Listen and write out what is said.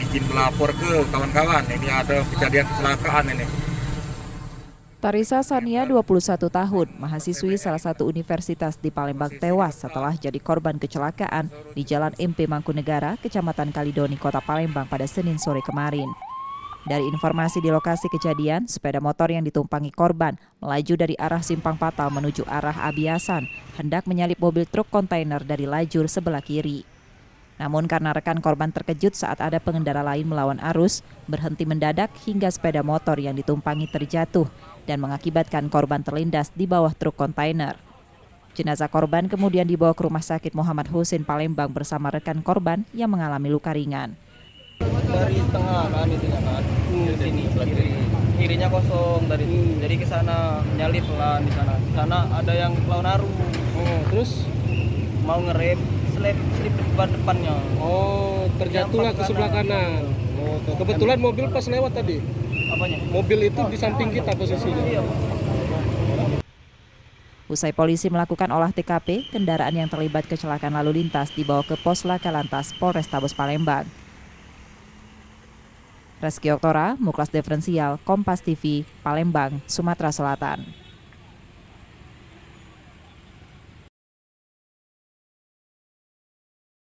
izin melapor ke kawan-kawan. Ini ada kejadian kecelakaan ini. Tarisa Sania, 21 tahun, mahasiswi salah satu universitas di Palembang tewas setelah jadi korban kecelakaan di Jalan MP Mangkunegara, Kecamatan Kalidoni, Kota Palembang pada Senin sore kemarin. Dari informasi di lokasi kejadian, sepeda motor yang ditumpangi korban melaju dari arah Simpang Patal menuju arah Abiasan, hendak menyalip mobil truk kontainer dari lajur sebelah kiri. Namun karena rekan korban terkejut saat ada pengendara lain melawan arus, berhenti mendadak hingga sepeda motor yang ditumpangi terjatuh dan mengakibatkan korban terlindas di bawah truk kontainer. Jenazah korban kemudian dibawa ke Rumah Sakit Muhammad Husin Palembang bersama rekan korban yang mengalami luka ringan. Dari tengah kan itu ya kan, sini kirinya kosong dari jadi ke sana nyalip pelan di sana. Di sana ada yang melawan arus. Terus Mau ngerem slip depannya. Terjatuhlah ke sebelah kanan. Kebetulan mobil pas lewat tadi. Apanya? Mobil itu di samping kita posisinya. Iya. Usai polisi melakukan olah TKP, kendaraan yang terlibat kecelakaan lalu lintas dibawa ke Pos Laka Lantas Polrestabes Palembang. Reski Oktora, Muklas Diferensial, Kompas TV, Palembang, Sumatera Selatan.